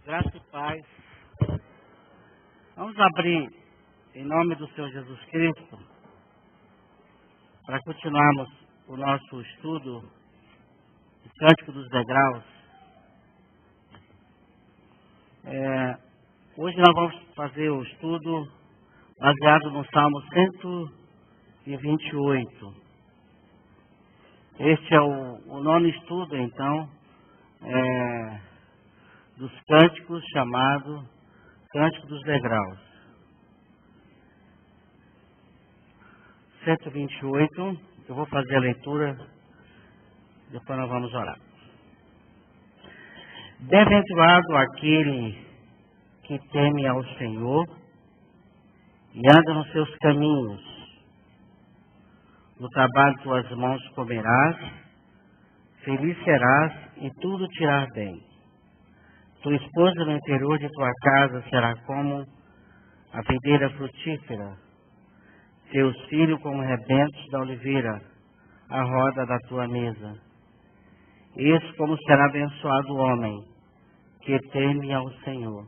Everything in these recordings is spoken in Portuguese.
Graça e paz. Vamos abrir em nome do Senhor Jesus Cristo para continuarmos o nosso estudo do Cântico dos Degraus. Hoje nós vamos fazer o estudo baseado no Salmo 128. Este é o nono estudo, então, dos cânticos, chamado Cântico dos Degraus. 128, eu vou fazer a leitura, depois nós vamos orar. Bem-aventurado aquele que teme ao Senhor e anda nos seus caminhos. No trabalho de tuas mãos comerás, feliz serás e tudo te irá bem. Tua esposa no interior de tua casa será como a videira frutífera, teus filhos como rebentos da oliveira, à roda da tua mesa. Eis como será abençoado o homem que teme ao Senhor.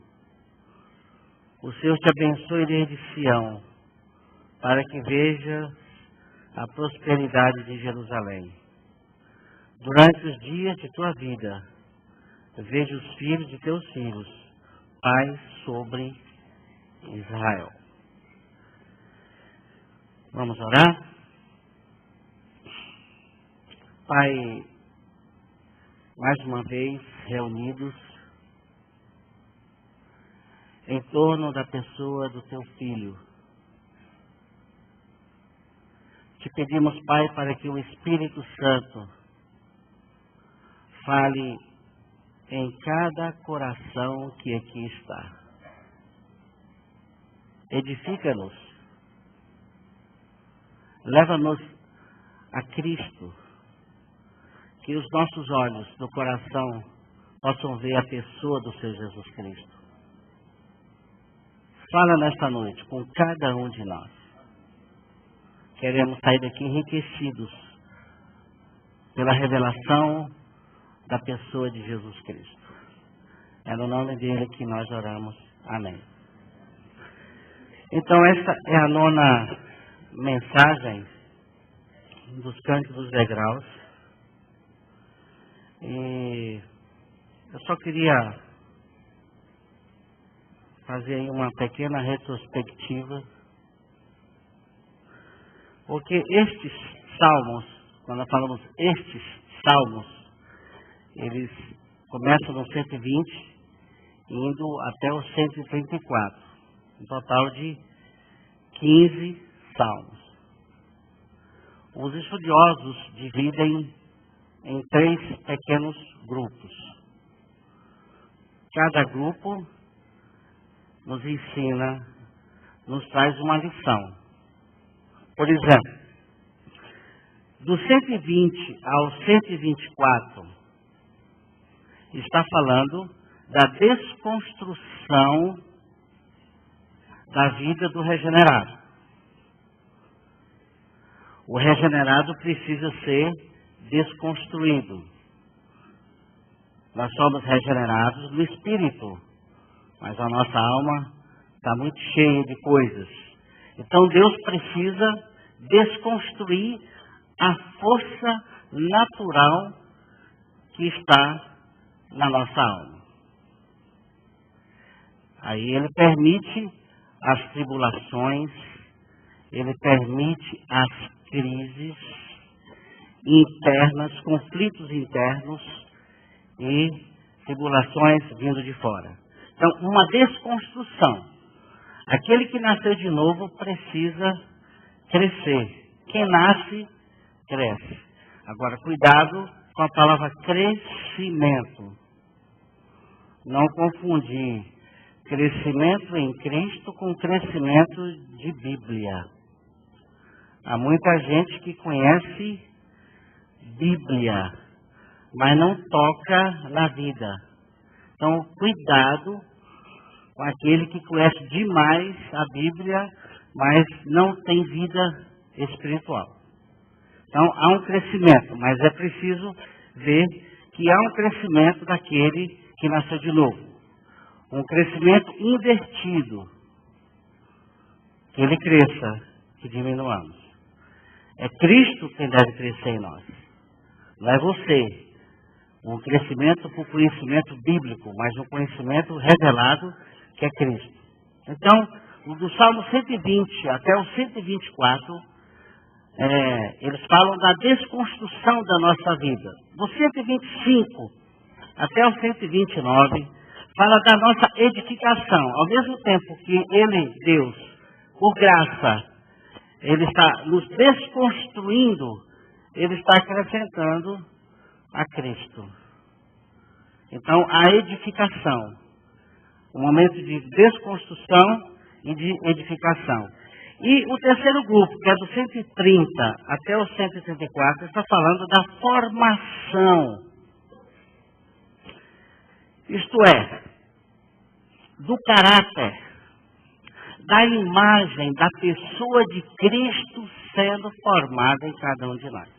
O Senhor te abençoe desde Sião, para que veja a prosperidade de Jerusalém. Durante os dias de tua vida, veja os filhos de teus filhos, paz sobre Israel. Vamos orar? Pai, mais uma vez reunidos em torno da pessoa do teu filho, te pedimos, Pai, para que o Espírito Santo fale em cada coração que aqui está. Edifica-nos, leva-nos a Cristo, que os nossos olhos do coração possam ver a pessoa do Senhor Jesus Cristo. Fala nesta noite com cada um de nós. Queremos sair daqui enriquecidos pela revelação da pessoa de Jesus Cristo. É no nome dele que nós oramos. Amém. Então, esta é a nona mensagem dos Cânticos dos Degraus. E eu só queria fazer aí uma pequena retrospectiva, porque estes salmos, quando nós falamos estes salmos, eles começam no 120, indo até o 134, um total de 15 salmos. Os estudiosos dividem em 3 pequenos grupos. Cada grupo nos ensina, nos traz uma lição. Por exemplo, do 120 ao 124, está falando da desconstrução da vida do regenerado. O regenerado precisa ser desconstruído. Nós somos regenerados no espírito, mas a nossa alma está muito cheia de coisas. Então Deus precisa desconstruir a força natural que está na nossa alma. Aí ele permite as tribulações, ele permite as crises internas, conflitos internos e tribulações vindo de fora. Então, uma desconstrução. Aquele que nasceu de novo precisa crescer. Quem nasce, cresce. Agora, cuidado com a palavra crescimento. Não confundir crescimento em Cristo com crescimento de Bíblia. Há muita gente que conhece Bíblia, mas não toca na vida. Então, cuidado com aquele que conhece demais a Bíblia, mas não tem vida espiritual. Então, há um crescimento, mas é preciso ver que há um crescimento daquele que nasceu de novo. um crescimento invertido. Que ele cresça, que diminuamos. É Cristo quem deve crescer em nós. Não é você. Um crescimento por conhecimento bíblico, mas um conhecimento revelado que é Cristo. Então, do Salmo 120 até o 124, eles falam da desconstrução da nossa vida. Do 125 até o 129, fala da nossa edificação. Ao mesmo tempo que ele, Deus, por graça, ele está nos desconstruindo, ele está acrescentando a Cristo. Então, a edificação, um momento de desconstrução e de edificação. E o terceiro grupo, que é do 130 até o 134, está falando da formação. Isto é, do caráter, da imagem da pessoa de Cristo sendo formada em cada um de nós.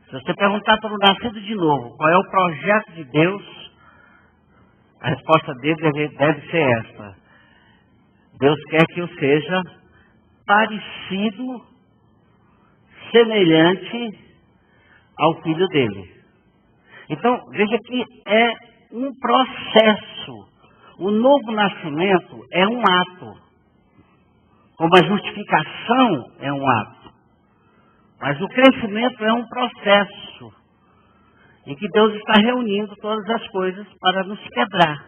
Se você perguntar para o nascido de novo, qual é o projeto de Deus, a resposta dele deve ser esta. Deus quer que eu seja parecido, semelhante ao Filho dele. Então, veja que é um processo. O novo nascimento é um ato. Como a justificação é um ato. Mas o crescimento é um processo. Em que Deus está reunindo todas as coisas para nos quebrar.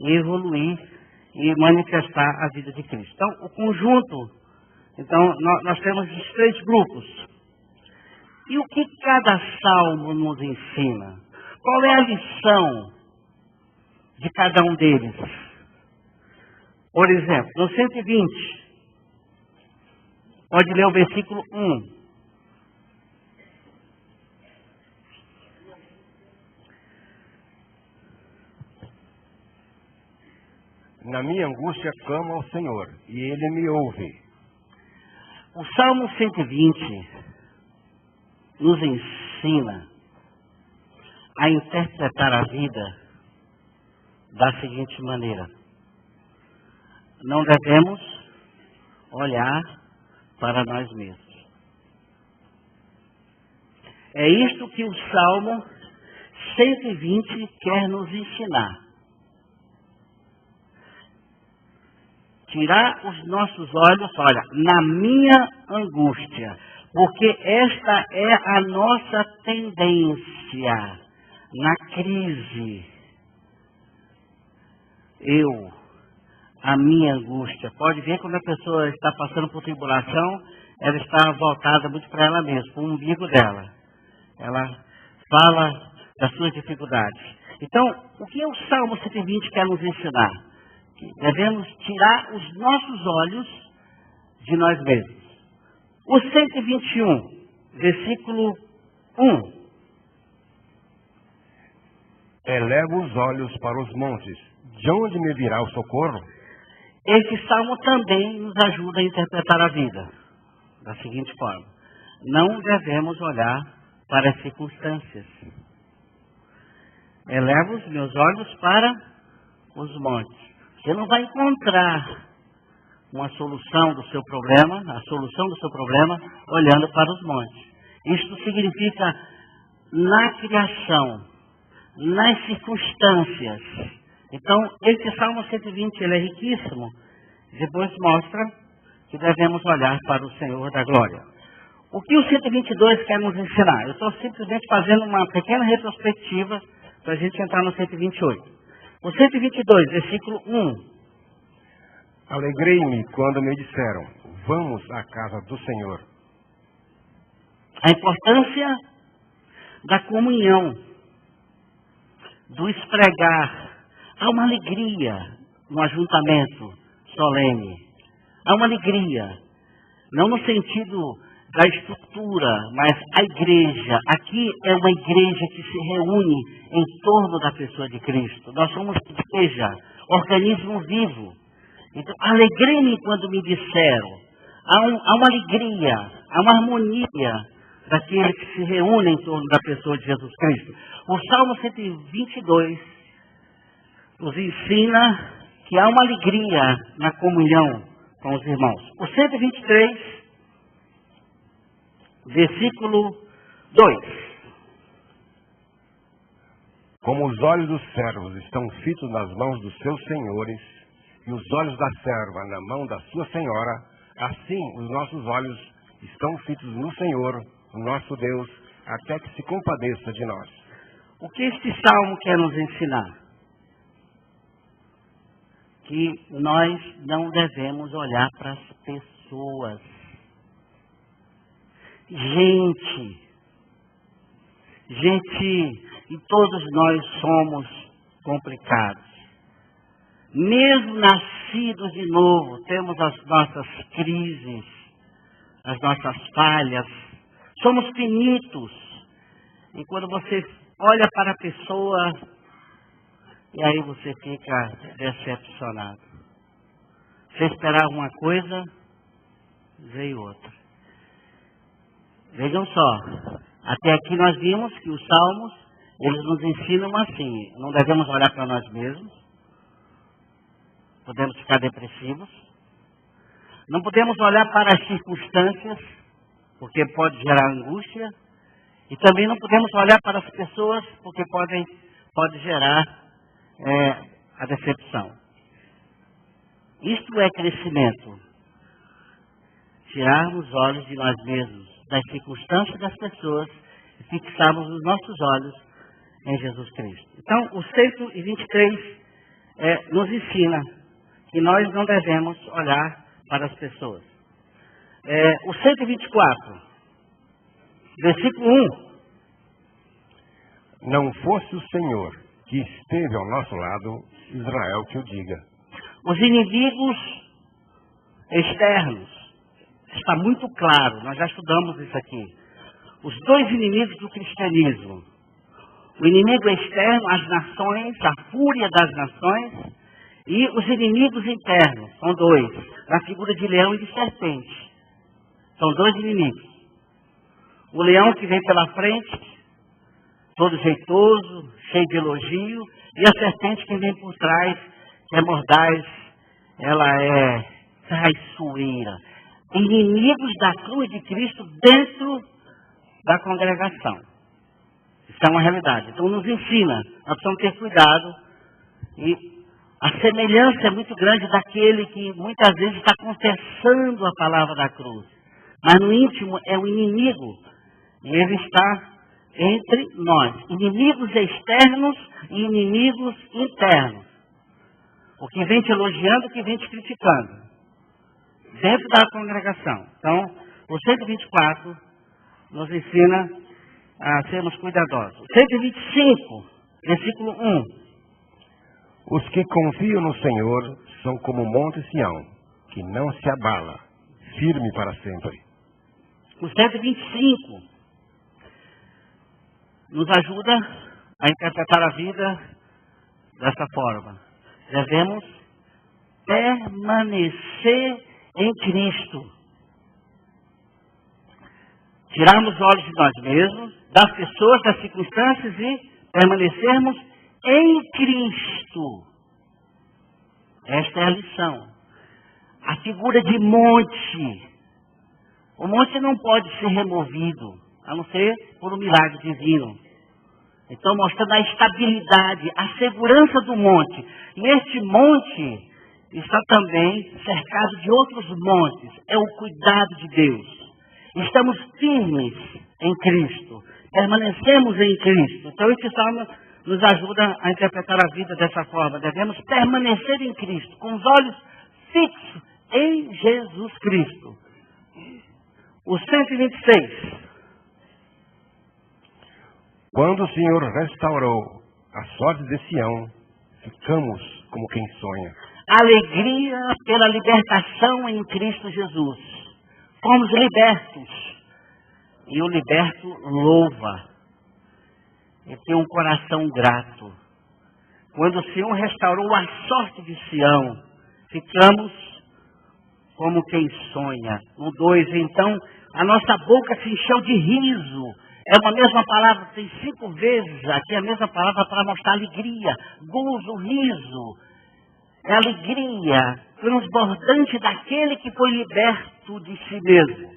E evoluir e manifestar a vida de Cristo. Então, o conjunto, nós temos os três grupos. E o que cada salmo nos ensina? Qual é a lição de cada um deles? Por exemplo, no 120, pode ler o versículo 1. Na minha angústia clamo ao Senhor, e Ele me ouve. O Salmo 120 nos ensina a interpretar a vida da seguinte maneira. Não devemos olhar para nós mesmos. É isto que o Salmo 120 quer nos ensinar. Tirar os nossos olhos, olha, na minha angústia, porque esta é a nossa tendência na crise. A minha angústia. Pode ver quando a pessoa está passando por tribulação, ela está voltada muito para ela mesma, para o umbigo dela. Ela fala das suas dificuldades. Então, o que o Salmo 120 quer nos ensinar? Devemos tirar os nossos olhos de nós mesmos. O 121, versículo 1. Elevo os olhos para os montes. De onde me virá o socorro? Esse salmo também nos ajuda a interpretar a vida. Da seguinte forma. Não devemos olhar para as circunstâncias. Elevo os meus olhos para os montes. Você não vai encontrar uma solução do seu problema, a solução do seu problema, olhando para os montes. Isto significa na criação, nas circunstâncias. Então, esse Salmo 120, ele é riquíssimo. Depois mostra que devemos olhar para o Senhor da glória. O que o 122 quer nos ensinar? Eu estou simplesmente fazendo uma pequena retrospectiva para a gente entrar no 128. O 122, versículo 1. Alegrei-me quando me disseram, vamos à casa do Senhor. A importância da comunhão, do esfregar. Há uma alegria no ajuntamento solene. Há uma alegria, não no sentido da estrutura, mas a igreja. Aqui é uma igreja que se reúne em torno da pessoa de Cristo. Nós somos igreja, organismo vivo. Então, alegrei-me quando me disseram. Há uma alegria, há uma harmonia daqueles que se reúnem em torno da pessoa de Jesus Cristo. O Salmo 122 nos ensina que há uma alegria na comunhão com os irmãos. O 123, versículo 2. Como os olhos dos servos estão fitos nas mãos dos seus senhores, e os olhos da serva na mão da sua senhora, assim os nossos olhos estão fitos no Senhor, o nosso Deus, até que se compadeça de nós. O que este salmo quer nos ensinar? Que nós não devemos olhar para as pessoas. Gente, e todos nós somos complicados. Mesmo nascidos de novo, temos as nossas crises, as nossas falhas. Somos finitos. E quando você olha para a pessoa, e aí você fica decepcionado. Você esperava uma coisa, veio outra. Vejam só, até aqui nós vimos que os salmos, eles nos ensinam assim, não devemos olhar para nós mesmos, podemos ficar depressivos, não podemos olhar para as circunstâncias, porque pode gerar angústia, e também não podemos olhar para as pessoas, porque pode gerar a decepção. Isto é crescimento. Tirarmos os olhos de nós mesmos, das circunstâncias das pessoas, e fixarmos os nossos olhos em Jesus Cristo. Então, o 123 nos ensina que nós não devemos olhar para as pessoas. O 124, versículo 1. Não fosse o Senhor que esteve ao nosso lado, Israel que o diga. Os inimigos externos, está muito claro, nós já estudamos isso aqui. Os dois inimigos do cristianismo. O inimigo externo, as nações, a fúria das nações, e os inimigos internos, são dois, na figura de leão e de serpente. São dois inimigos. O leão que vem pela frente, todo jeitoso, cheio de elogio, e a serpente que vem por trás, que é mordaz, ela é traiçoeira. Inimigos da cruz de Cristo dentro da congregação. Isso é uma realidade. Então nos ensina, nós precisamos ter cuidado, e a semelhança é muito grande daquele que muitas vezes está confessando a palavra da cruz, mas no íntimo é o inimigo, e ele está entre nós, inimigos externos e inimigos internos. O que vem te elogiando, o que vem te criticando, dentro da congregação. Então, o 124 nos ensina a sermos cuidadosos. O 125, versículo 1. Os que confiam no Senhor são como o monte Sião, que não se abala, firme para sempre. O 125 nos ajuda a interpretar a vida dessa forma. Devemos permanecer em Cristo. Tirarmos os olhos de nós mesmos, das pessoas, das circunstâncias e permanecermos em Cristo. Esta é a lição. A figura de monte. O monte não pode ser removido, a não ser por um milagre divino. Então, mostrando a estabilidade, a segurança do monte. E este monte está também cercado de outros montes. É o cuidado de Deus. Estamos firmes em Cristo. Permanecemos em Cristo. Então, esse salmo nos ajuda a interpretar a vida dessa forma. Devemos permanecer em Cristo, com os olhos fixos em Jesus Cristo. O 126. Quando o Senhor restaurou a sorte de Sião, ficamos como quem sonha. Alegria pela libertação em Cristo Jesus. Fomos libertos. E o liberto louva. E tem um coração grato. Quando o Senhor restaurou a sorte de Sião, ficamos como quem sonha. No 2, então, a nossa boca se encheu de riso É uma mesma palavra, tem 5 vezes aqui a mesma palavra para mostrar alegria, gozo, riso. É alegria transbordante daquele que foi liberto de si mesmo.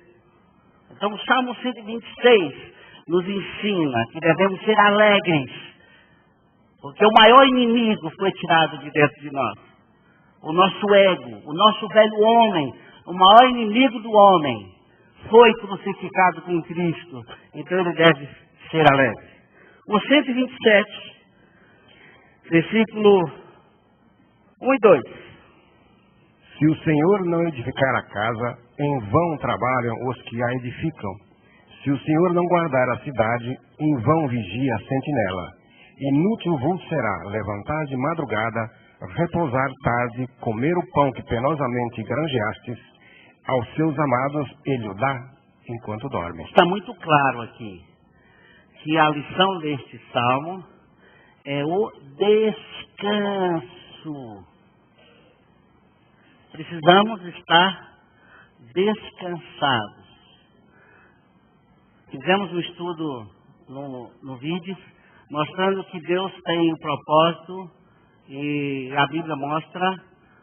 Então o Salmo 126 nos ensina que devemos ser alegres, porque o maior inimigo foi tirado de dentro de nós. O nosso ego, o nosso velho homem, o maior inimigo do homem, foi crucificado com Cristo. Então ele deve ser alegre. O 127, versículo 1 e 2. Se o Senhor não edificar a casa, em vão trabalham os que a edificam. Se o Senhor não guardar a cidade, em vão vigia a sentinela. Inútil vos será levantar de madrugada, repousar tarde, comer o pão que penosamente granjeastes. Aos seus amados ele o dá enquanto dorme. Está muito claro aqui que a lição deste salmo é o descanso. Precisamos estar descansados. Fizemos um estudo no vídeo mostrando que Deus tem um propósito e a Bíblia mostra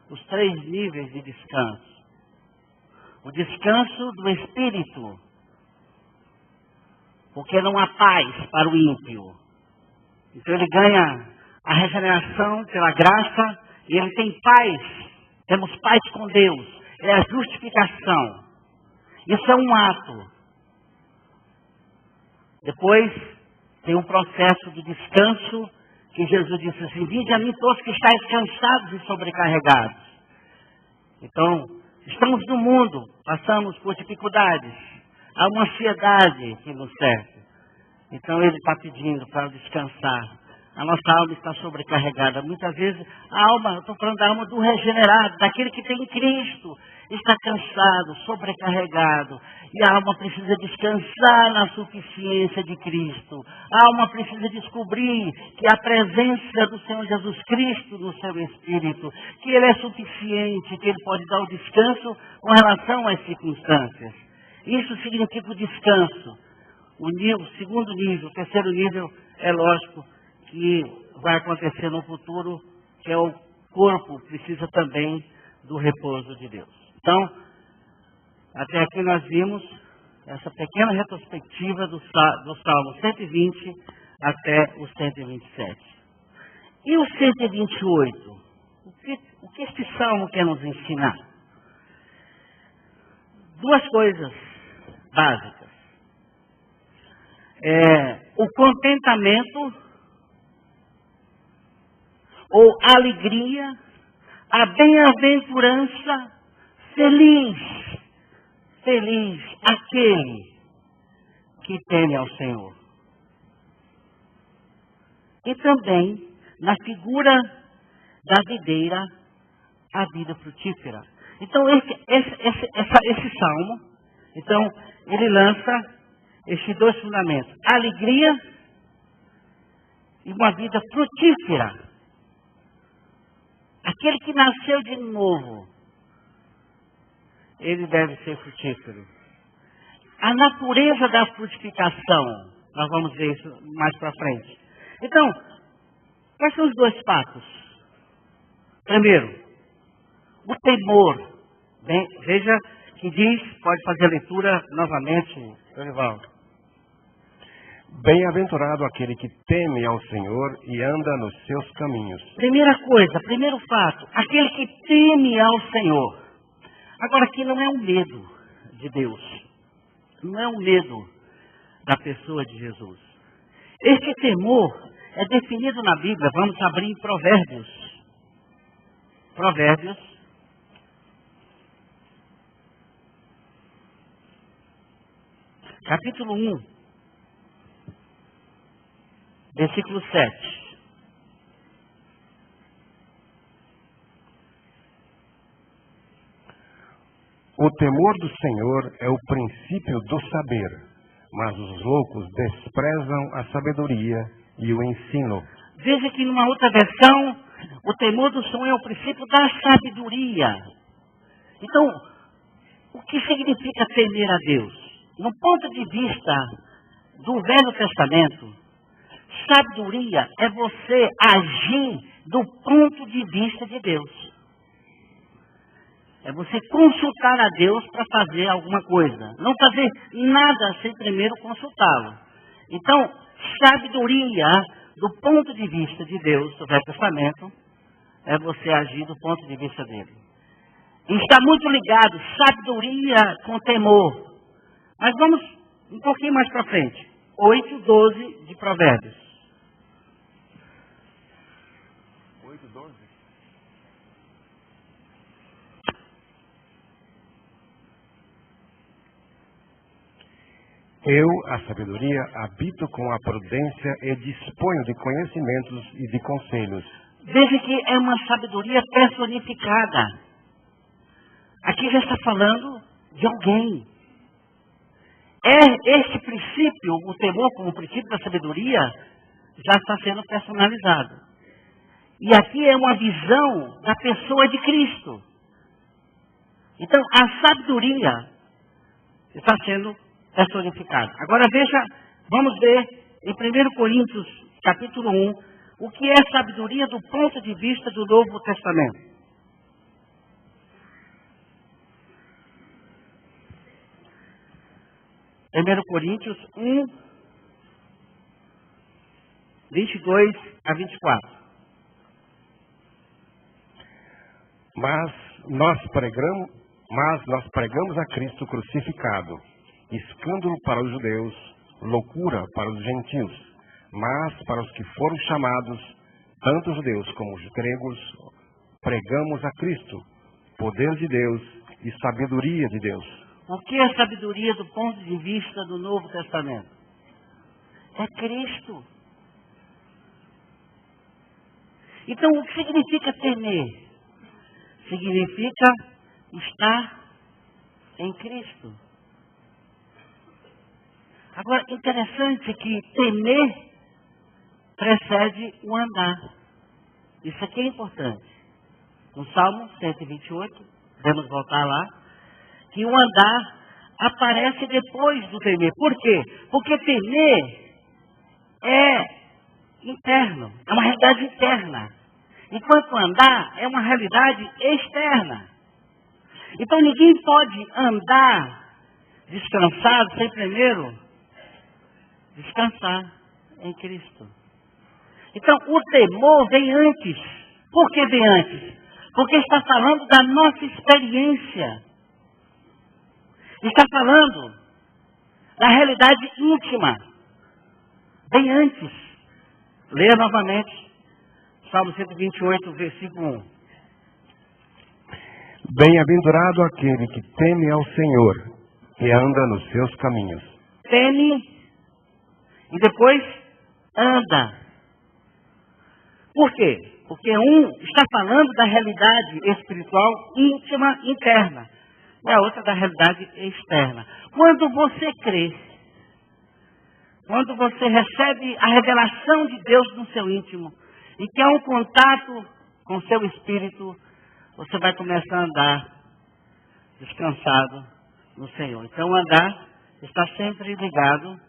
os 3 níveis de descanso. O descanso do espírito, porque não há paz para o ímpio. Então ele ganha a regeneração pela graça e ele tem paz. Temos paz com Deus. É a justificação. Isso é um ato. Depois tem um processo de descanso que Jesus disse assim: vinde a mim todos que estáis cansados e sobrecarregados. Então, estamos no mundo, passamos por dificuldades, há uma ansiedade que nos cerca. Então ele está pedindo para descansar. A nossa alma está sobrecarregada. Muitas vezes a alma, eu estou falando da alma do regenerado, daquele que tem Cristo, está cansado, sobrecarregado. E a alma precisa descansar na suficiência de Cristo. A alma precisa descobrir que a presença do Senhor Jesus Cristo no seu espírito, que Ele é suficiente, que Ele pode dar o descanso com relação às circunstâncias. Isso significa o descanso. O segundo nível, o terceiro nível, é lógico que vai acontecer no futuro, que é o corpo precisa também do repouso de Deus. Então, até aqui nós vimos essa pequena retrospectiva do Salmo 120 até o 127. E o 128? O que este Salmo quer nos ensinar? 2 coisas básicas. O contentamento ou alegria, a bem-aventurança, feliz aquele que teme ao Senhor. E também, na figura da videira, a vida frutífera. Então, esse salmo, então, ele lança esses 2 fundamentos: alegria e uma vida frutífera. Aquele que nasceu de novo, ele deve ser frutífero. A natureza da frutificação, nós vamos ver isso mais para frente. Então, quais são os 2 passos? Primeiro, o temor. Bem, veja que diz, pode fazer a leitura novamente, Dorival. Bem-aventurado aquele que teme ao Senhor e anda nos seus caminhos. Primeira coisa, primeiro fato, aquele que teme ao Senhor. Agora, aqui não é um medo de Deus, não é um medo da pessoa de Jesus. Este temor é definido na Bíblia, vamos abrir em Provérbios. Provérbios, capítulo 1. Versículo 7. O temor do Senhor é o princípio do saber, mas os loucos desprezam a sabedoria e o ensino. Veja que numa outra versão, o temor do Senhor é o princípio da sabedoria. Então, o que significa temer a Deus? No ponto de vista do Velho Testamento, sabedoria é você agir do ponto de vista de Deus. É você consultar a Deus para fazer alguma coisa. Não fazer nada sem primeiro consultá-lo. Então, sabedoria do ponto de vista de Deus, do Velho Testamento, é você agir do ponto de vista dele. E está muito ligado, sabedoria com temor. Mas vamos um pouquinho mais para frente. 8:12 de Provérbios. 8:12. Eu, a sabedoria, habito com a prudência e disponho de conhecimentos e de conselhos. Veja que é uma sabedoria personificada. Aqui já está falando de alguém. Este princípio, o temor como princípio da sabedoria, já está sendo personalizado. E aqui é uma visão da pessoa de Cristo. Então, a sabedoria está sendo personificada. Agora veja, vamos ver em 1 Coríntios, capítulo 1, o que é sabedoria do ponto de vista do Novo Testamento. 1 Coríntios 1, 22 a 24. Mas nós pregamos a Cristo crucificado, escândalo para os judeus, loucura para os gentios. Mas para os que foram chamados, tanto os judeus como os gregos, pregamos a Cristo, poder de Deus e sabedoria de Deus. O que é sabedoria do ponto de vista do Novo Testamento? É Cristo. Então, o que significa temer? Significa estar em Cristo. Agora, interessante que temer precede o andar. Isso aqui é importante. No Salmo 128, vamos voltar lá, que o andar aparece depois do temer. Por quê? Porque temer é interno, é uma realidade interna. Enquanto andar é uma realidade externa. Então ninguém pode andar descansado sem primeiro descansar em Cristo. Então o temor vem antes. Por que vem antes? Porque está falando da nossa experiência. Está falando da realidade íntima. Bem antes. Leia novamente. Salmo 128, versículo 1. Bem-aventurado aquele que teme ao Senhor e anda nos seus caminhos. Teme e depois anda. Por quê? Porque está falando da realidade espiritual íntima, interna. E a outra da realidade externa. Quando você crê, quando você recebe a revelação de Deus no seu íntimo, e que há um contato com o seu espírito, você vai começar a andar descansado no Senhor. Então, andar está sempre ligado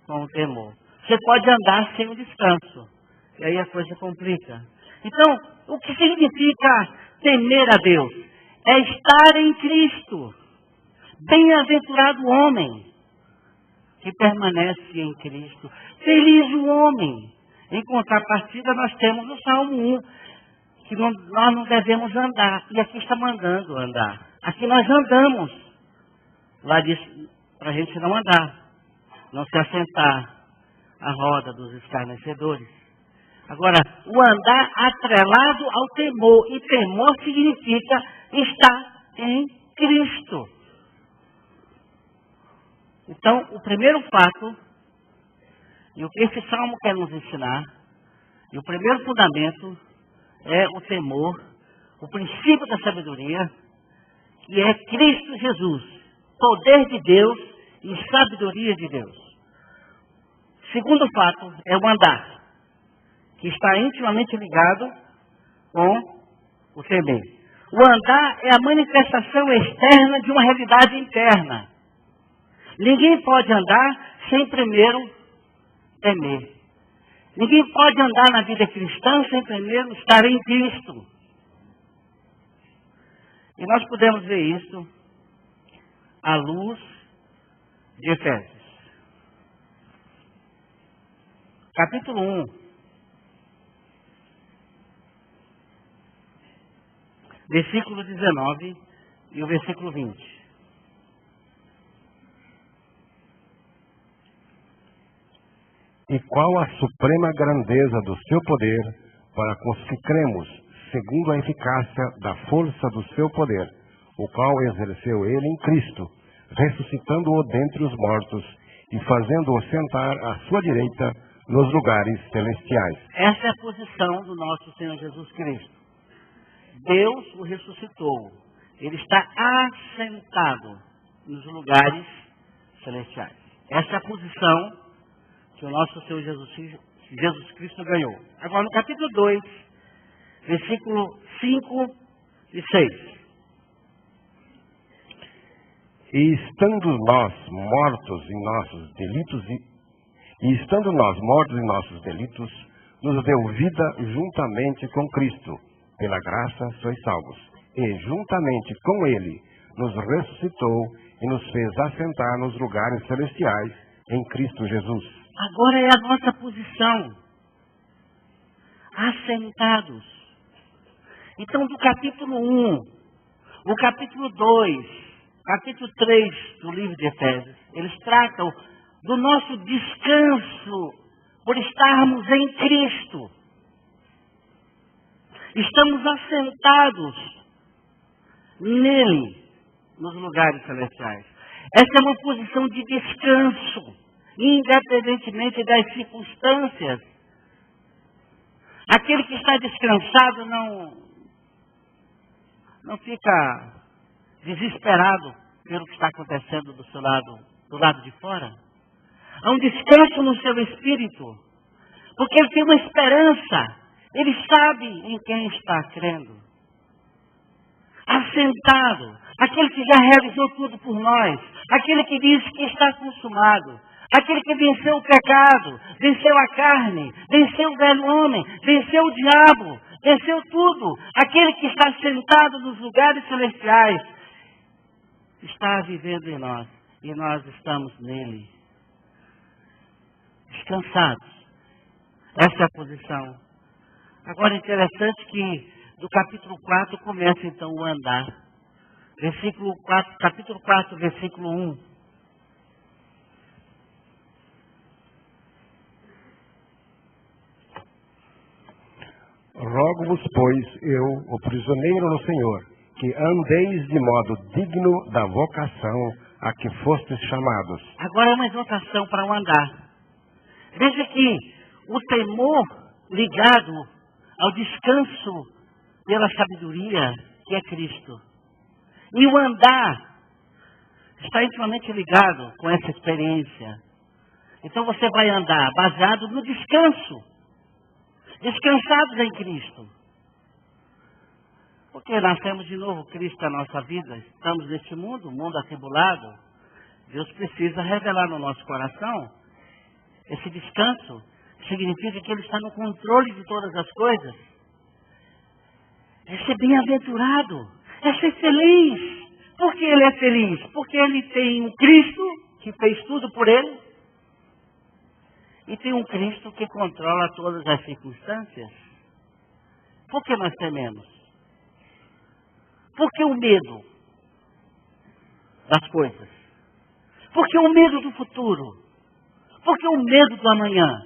com o temor. Você pode andar sem o descanso, e aí a coisa complica. Então, o que significa temer a Deus? É estar em Cristo. Bem-aventurado o homem que permanece em Cristo. Feliz o homem. Em contrapartida, nós temos o Salmo 1, que nós não devemos andar. E aqui está mandando andar. Aqui nós andamos. Lá diz para a gente não andar. Não se assentar à roda dos escarnecedores. Agora, o andar atrelado ao temor. E temor significa estar em Cristo. Então, o primeiro fato, e o que esse salmo quer nos ensinar, e o primeiro fundamento é o temor, o princípio da sabedoria, que é Cristo Jesus, poder de Deus e sabedoria de Deus. Segundo fato é o andar, que está intimamente ligado com o temer. O andar é a manifestação externa de uma realidade interna. Ninguém pode andar sem primeiro temer. Ninguém pode andar na vida cristã sem primeiro estar em Cristo. E nós podemos ver isso à luz de Efésios. Capítulo 1. Versículo 19 e o versículo 20. E qual a suprema grandeza do seu poder para com os que cremos, segundo a eficácia da força do seu poder, o qual exerceu ele em Cristo, ressuscitando-o dentre os mortos e fazendo-o sentar à sua direita nos lugares celestiais. Essa é a posição do nosso Senhor Jesus Cristo. Deus o ressuscitou. Ele está assentado nos lugares celestiais. Essa é a posição que o nosso Senhor Jesus Cristo ganhou. Agora, no capítulo 2, versículo 5 e 6. E estando nós mortos em nossos delitos, nos deu vida juntamente com Cristo. Pela graça sois salvos. E juntamente com Ele nos ressuscitou e nos fez assentar nos lugares celestiais em Cristo Jesus. Agora é a nossa posição. Assentados. Então, do capítulo 1, o capítulo 2, capítulo 3 do livro de Efésios, eles tratam do nosso descanso por estarmos em Cristo. Estamos assentados nele, nos lugares celestiais. Essa é uma posição de descanso, independentemente das circunstâncias. Aquele que está descansado não fica desesperado pelo que está acontecendo do seu lado, do lado de fora. Há um descanso no seu espírito, porque ele tem uma esperança. Ele sabe em quem está crendo. Assentado, aquele que já realizou tudo por nós, aquele que diz que está consumado, aquele que venceu o pecado, venceu a carne, venceu o velho homem, venceu o diabo, venceu tudo. Aquele que está sentado nos lugares celestiais está vivendo em nós e nós estamos nele, descansados. Essa é a posição. Agora é interessante que do capítulo 4 começa então o andar. Capítulo 4, versículo 1. Rogo-vos, pois, eu, o prisioneiro no Senhor, que andeis de modo digno da vocação a que fostes chamados. Agora é uma exortação para o andar. Veja que o temor ligado ao descanso pela sabedoria que é Cristo. E o andar está intimamente ligado com essa experiência. Então você vai andar baseado no descanso. Descansados em Cristo. Porque nascemos de novo Cristo na nossa vida. Estamos neste mundo, mundo atribulado. Deus precisa revelar no nosso coração esse descanso. Significa que Ele está no controle de todas as coisas. É ser bem-aventurado. É ser feliz. Por que ele é feliz? Porque ele tem um Cristo que fez tudo por ele. E tem um Cristo que controla todas as circunstâncias. Por que nós tememos? Por que o medo das coisas? Por que o medo do futuro? Por que o medo do amanhã?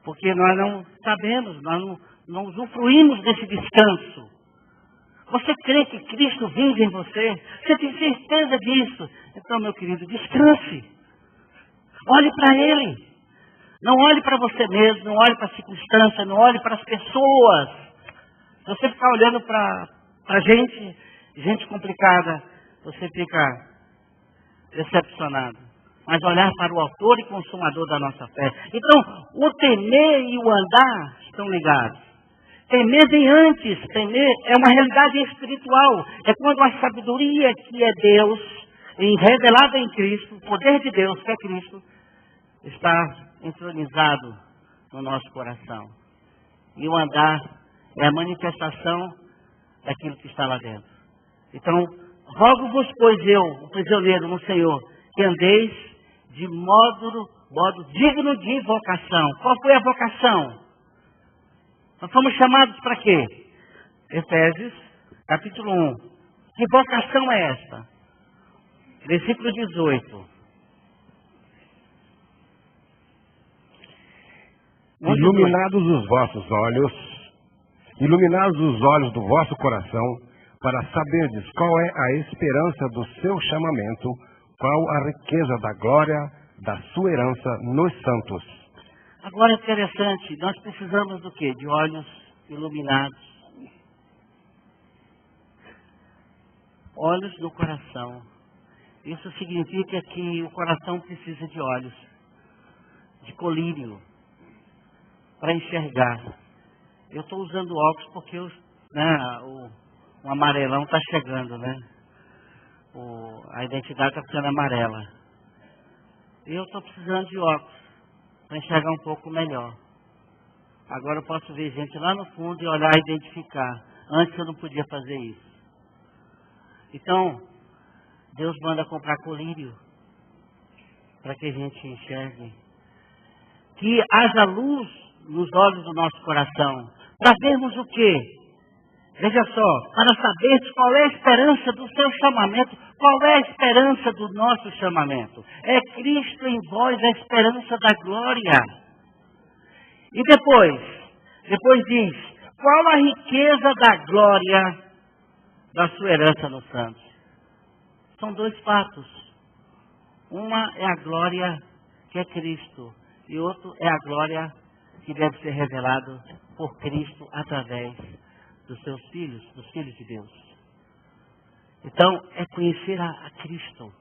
Porque nós não sabemos, nós não usufruímos desse descanso. Você crê que Cristo vive em você? Você tem certeza disso? Então, meu querido, descanse. Olhe para Ele. Não olhe para você mesmo, não olhe para a circunstância, não olhe para as pessoas. Se você ficar olhando para gente complicada, você fica decepcionado. Mas olhar para o autor e consumador da nossa fé. Então, o temer e o andar estão ligados. Temer vem antes. Temer é uma realidade espiritual. É quando a sabedoria que é Deus, revelada em Cristo, o poder de Deus que é Cristo, está entronizado no nosso coração. E o andar é a manifestação daquilo que está lá dentro. Então, rogo-vos, pois eu, o prisioneiro no Senhor, que andeis de modo digno de vocação. Qual foi a vocação? Nós fomos chamados para quê? Efésios, capítulo 1. Que vocação é esta? Versículo 18. Iluminados os olhos do vosso coração, para saberdes qual é a esperança do seu chamamento, qual a riqueza da glória da sua herança nos santos. Agora é interessante, nós precisamos do quê? De olhos iluminados. Olhos no coração. Isso significa que o coração precisa de olhos, de colírio, para enxergar. Eu estou usando óculos porque o amarelão está chegando, né? A identidade está ficando amarela. E eu estou precisando de óculos para enxergar um pouco melhor. Agora eu posso ver gente lá no fundo e olhar e identificar. Antes eu não podia fazer isso. Então, Deus manda comprar colírio para que a gente enxergue. Que haja luz nos olhos do nosso coração. Para vermos o quê? Veja só, para saber qual é a esperança do seu chamamento, qual é a esperança do nosso chamamento. É Cristo em vós, a esperança da glória. E depois diz, qual a riqueza da glória da sua herança nos santos? São dois fatos. Uma é a glória que é Cristo, e outro é a glória que deve ser revelado por Cristo através dos seus filhos, dos filhos de Deus. Então, é conhecer a Cristo.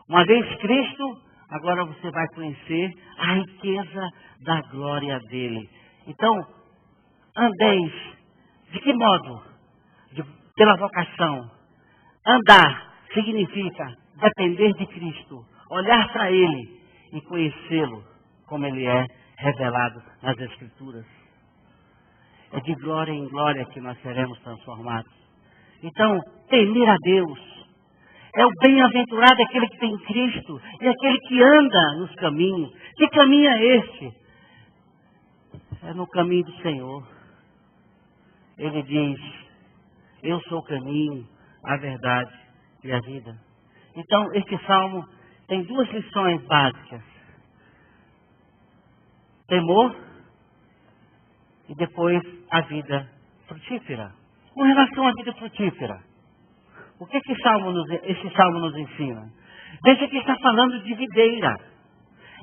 Uma vez Cristo, agora você vai conhecer a riqueza da glória dele. Então, andeis, de que modo? Pela vocação. Andar significa depender de Cristo, olhar para ele e conhecê-lo como ele é revelado nas Escrituras. É de glória em glória que nós seremos transformados. Então, temer a Deus. É o bem-aventurado aquele que tem Cristo. É aquele que anda nos caminhos. Que caminho é este? É no caminho do Senhor. Ele diz, eu sou o caminho, a verdade e a vida. Então, este salmo tem duas lições básicas. Temor e depois a vida frutífera. Com relação à vida frutífera, o que esse salmo nos ensina? Veja que está falando de videira.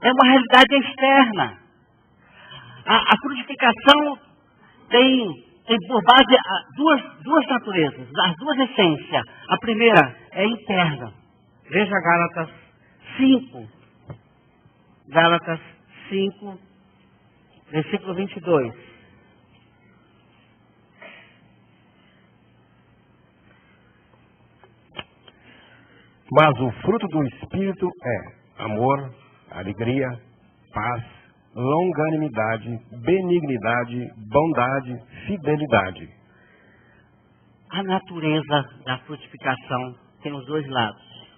É uma realidade externa. A frutificação tem por base duas naturezas, as duas essências. A primeira é interna. Veja Gálatas 5. Gálatas 5, versículo 22. Mas o fruto do Espírito é amor, alegria, paz, longanimidade, benignidade, bondade, fidelidade. A natureza da frutificação tem os dois lados.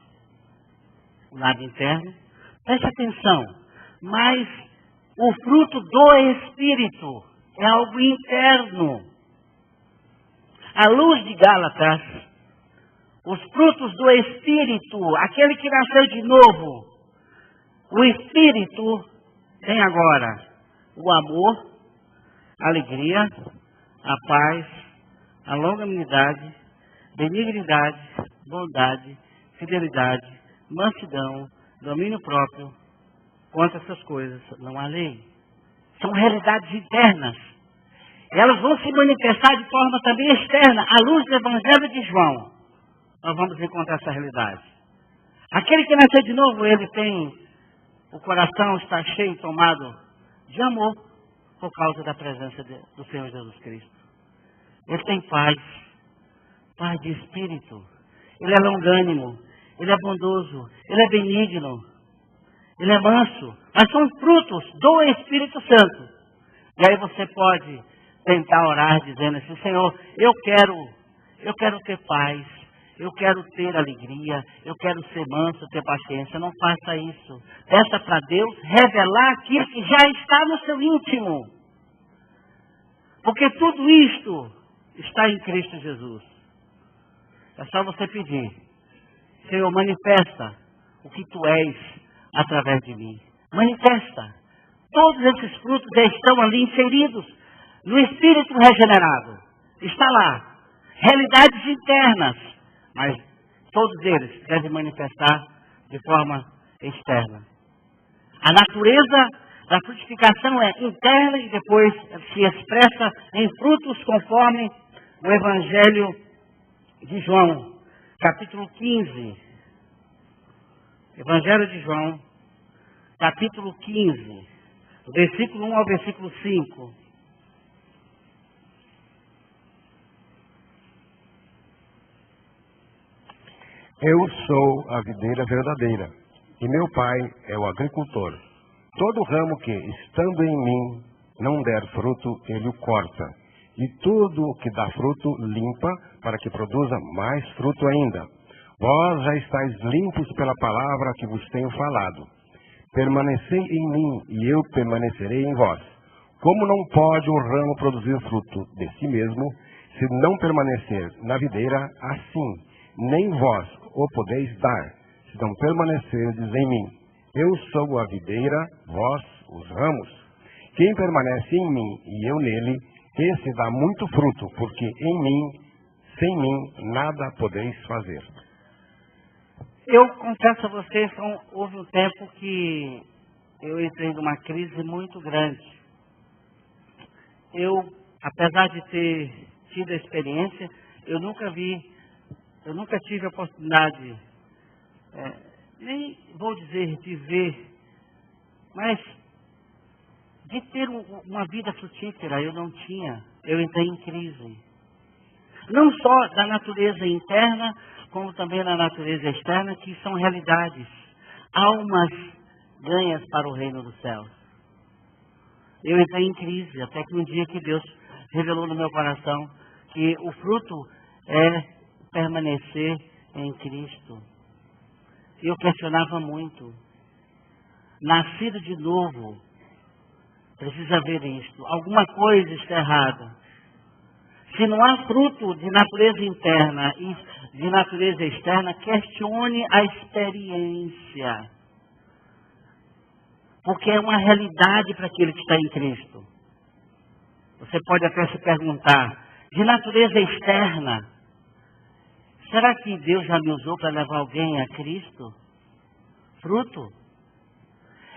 O lado interno, preste atenção, mas o fruto do Espírito é algo interno. À luz de Gálatas, os frutos do Espírito, aquele que nasceu de novo, o Espírito tem agora o amor, a alegria, a paz, a longanimidade, benignidade, bondade, fidelidade, mansidão, domínio próprio. Contra essas coisas não há lei. São realidades internas. Elas vão se manifestar de forma também externa, à luz do Evangelho de João. Nós vamos encontrar essa realidade. Aquele que nasceu de novo, ele tem, o coração está cheio, tomado de amor, por causa da presença do Senhor Jesus Cristo. Ele tem paz de espírito. Ele é longânimo, ele é bondoso, ele é benigno, ele é manso. Mas são frutos do Espírito Santo. E aí você pode tentar orar dizendo assim, Senhor, eu quero ter paz, eu quero ter alegria, eu quero ser manso, ter paciência. Não faça isso. Peça para Deus revelar aquilo que já está no seu íntimo. Porque tudo isto está em Cristo Jesus. É só você pedir. Senhor, manifesta o que Tu és através de mim. Manifesta. Todos esses frutos já estão ali inseridos no Espírito regenerado. Está lá. Realidades internas. Mas todos eles devem manifestar de forma externa. A natureza da frutificação é interna e depois se expressa em frutos conforme o Evangelho de João, capítulo 15. Evangelho de João, capítulo 15, versículo 1 ao versículo 5. Eu sou a videira verdadeira, e meu pai é o agricultor. Todo ramo que, estando em mim, não der fruto, ele o corta. E tudo o que dá fruto, limpa, para que produza mais fruto ainda. Vós já estáis limpos pela palavra que vos tenho falado. Permanecei em mim, e eu permanecerei em vós. Como não pode um ramo produzir fruto de si mesmo, se não permanecer na videira, assim, nem vós o podeis dar, se não permanecerdes em mim. Eu sou a videira, vós os ramos. Quem permanece em mim e eu nele, esse dá muito fruto, porque em mim, sem mim, nada podeis fazer. Eu confesso a vocês que houve um tempo que eu entrei numa crise muito grande. Eu, apesar de ter tido a experiência, eu nunca tive a oportunidade, nem vou dizer de ver, mas de ter uma vida frutífera. Eu não tinha. Eu entrei em crise. Não só da natureza interna, como também na natureza externa, que são realidades. Almas ganhas para o reino dos céus. Eu entrei em crise, até que um dia que Deus revelou no meu coração que o fruto é permanecer em Cristo. Eu questionava muito. Nascido de novo, precisa ver isto. Alguma coisa está errada. Se não há fruto de natureza interna e de natureza externa, questione a experiência. Porque é uma realidade para aquele que está em Cristo. Você pode até se perguntar, de natureza externa, será que Deus já me usou para levar alguém a Cristo? Fruto?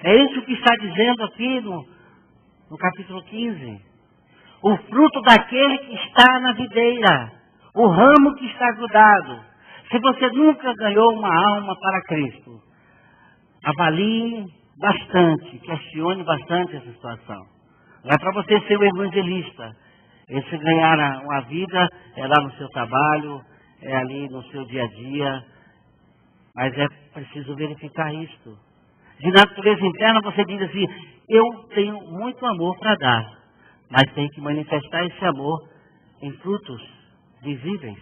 É isso que está dizendo aqui no capítulo 15. O fruto daquele que está na videira. O ramo que está grudado. Se você nunca ganhou uma alma para Cristo, avalie bastante, questione bastante essa situação. Não é para você ser um evangelista. Esse ganhar uma vida é lá no seu trabalho, é ali no seu dia a dia. Mas é preciso verificar isto. De natureza interna você diz assim, eu tenho muito amor para dar. Mas tem que manifestar esse amor em frutos visíveis.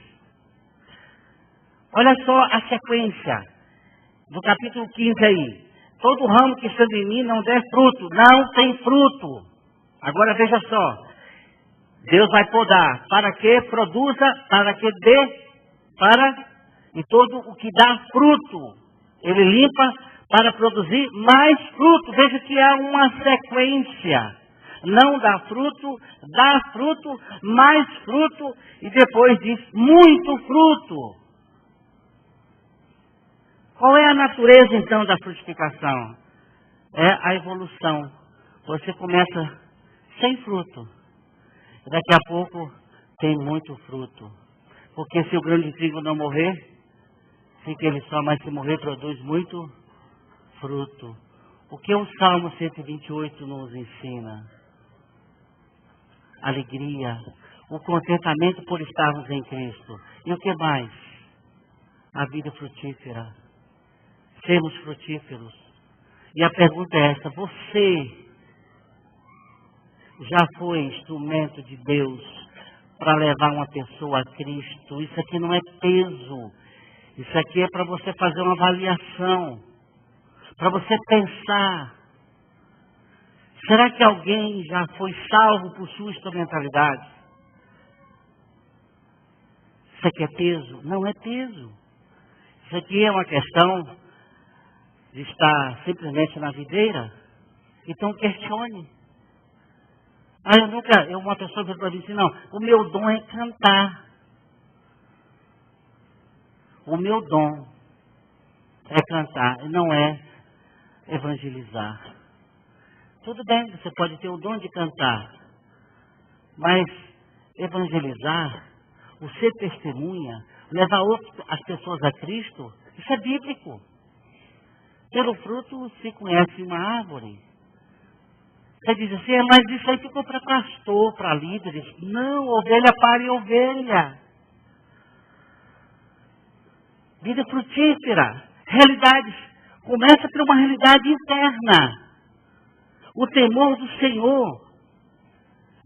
Olha só a sequência do capítulo 15 aí. Todo ramo que estando em mim não der fruto, não tem fruto. Agora veja só. Deus vai podar para que produza, para que dê, e todo o que dá fruto, Ele limpa para produzir mais fruto. Veja que há uma sequência. Não dá fruto, mais fruto, e depois diz muito fruto. Qual é a natureza então da frutificação? É a evolução. Você começa sem fruto, daqui a pouco tem muito fruto. Porque se o grão de trigo não morrer, fica ele só, mas se morrer produz muito fruto. O que o Salmo 128 nos ensina? Alegria, o contentamento por estarmos em Cristo. E o que mais? A vida frutífera. Sermos frutíferos. E a pergunta é essa: você já foi instrumento de Deus para levar uma pessoa a Cristo? Isso aqui não é peso. Isso aqui é para você fazer uma avaliação, para você pensar. Será que alguém já foi salvo por sua instrumentalidade? Isso aqui é peso? Não é peso. Isso aqui é uma questão de estar simplesmente na videira. Então questione. Uma pessoa virou para mim assim, não, o meu dom é cantar. O meu dom é cantar, e não é evangelizar. Tudo bem, você pode ter o dom de cantar, mas evangelizar, o ser testemunha, levar as pessoas a Cristo, isso é bíblico. Pelo fruto se conhece uma árvore. Você diz assim, mas isso aí ficou para pastor, para líderes. Não, ovelha pare ovelha. Vida frutífera, realidades. Começa por uma realidade interna. O temor do Senhor.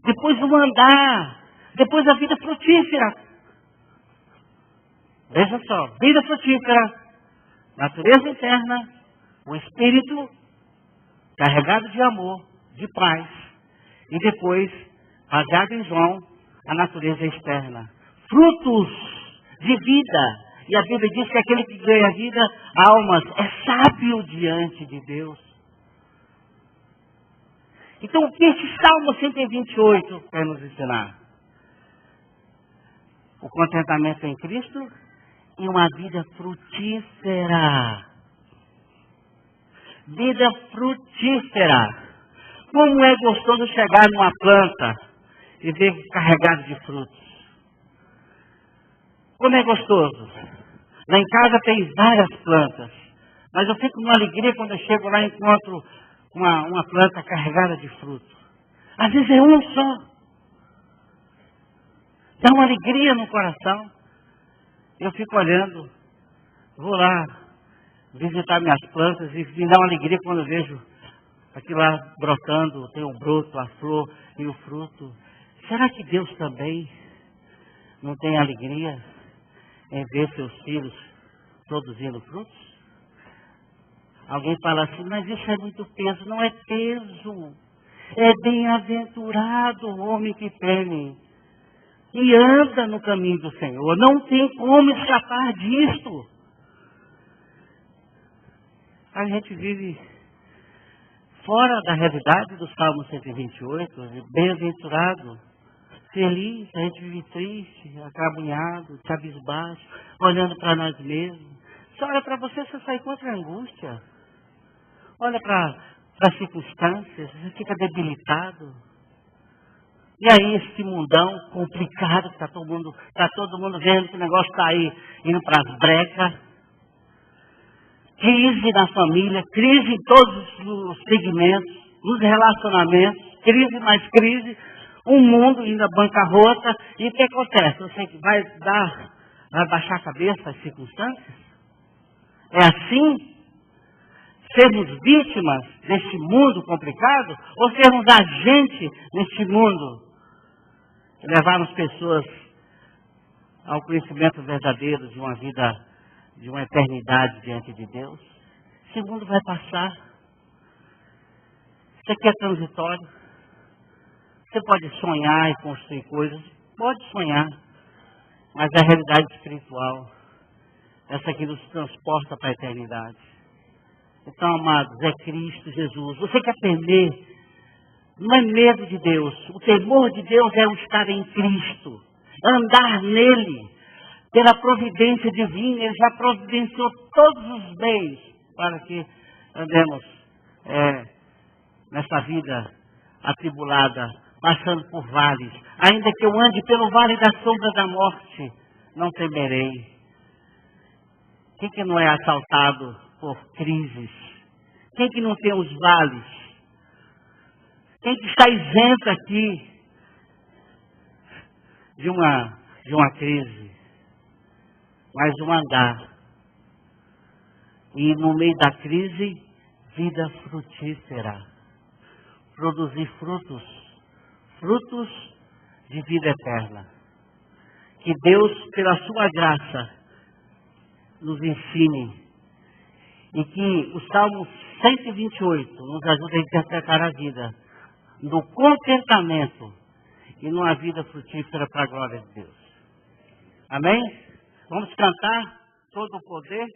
Depois o andar. Depois a vida frutífera. Veja só, vida frutífera, natureza interna, o espírito carregado de amor, de paz. E depois, baseado em João, a natureza externa. Frutos de vida. E a Bíblia diz que aquele que ganha vida, almas, é sábio diante de Deus. Então, o que esse Salmo 128 quer nos ensinar? O contentamento em Cristo e uma vida frutífera. Vida frutífera. Como é gostoso chegar numa planta e ver carregado de frutos. Como é gostoso. Lá em casa tem várias plantas. Mas eu fico numa alegria quando eu chego lá e encontro uma planta carregada de frutos. Às vezes é um só. Dá uma alegria no coração. Eu fico olhando. Vou lá visitar minhas plantas e me dá uma alegria quando eu vejo aquilo lá brotando, tem o broto, a flor e o fruto. Será que Deus também não tem alegria em ver seus filhos produzindo frutos? Alguém fala assim, mas isso é muito peso. Não é peso. É bem-aventurado o homem que teme e anda no caminho do Senhor. Não tem como escapar disto. A gente vive fora da realidade do Salmo 128, bem-aventurado, feliz, a gente vive triste, acabunhado, cabisbaixo, olhando para nós mesmos. Você olha para você, você sai contra a angústia. Olha para as circunstâncias, você fica debilitado. E aí esse mundão complicado, que está todo mundo vendo que o negócio está aí indo para as brecas. Crise na família, crise em todos os segmentos, nos relacionamentos, crise mais crise, o mundo indo à bancarrota. E o que acontece? Você vai baixar a cabeça às circunstâncias? É assim? Sermos vítimas deste mundo complicado? Ou sermos agentes neste mundo? Levarmos pessoas ao conhecimento verdadeiro de uma vida, de uma eternidade diante de Deus? Esse mundo vai passar. Isso aqui é transitório. Você pode sonhar e construir coisas. Pode sonhar. Mas é a realidade espiritual. Essa que nos transporta para a eternidade. Então, amados, é Cristo Jesus. Você quer temer? Não é medo de Deus. O temor de Deus é o estar em Cristo. Andar nele. Pela providência divina. Ele já providenciou todos os meios para que andemos nessa vida atribulada, passando por vales. Ainda que eu ande pelo vale da sombra da morte, não temerei. Quem que não é assaltado por crises? Quem que não tem os vales? Quem que está isento aqui de uma crise? Mas um andar. E no meio da crise, vida frutífera, produzir frutos de vida eterna. Que Deus, pela sua graça, nos ensine e que o Salmo 128 nos ajude a interpretar a vida no contentamento e numa vida frutífera para a glória de Deus. Amém? Vamos cantar todo o poder.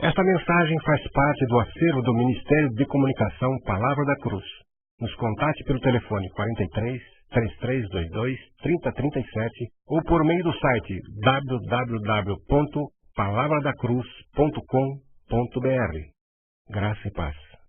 Esta mensagem faz parte do acervo do Ministério de Comunicação Palavra da Cruz. Nos contate pelo telefone 43 3322 3037 ou por meio do site www.palavradacruz.com.br. Graça e paz.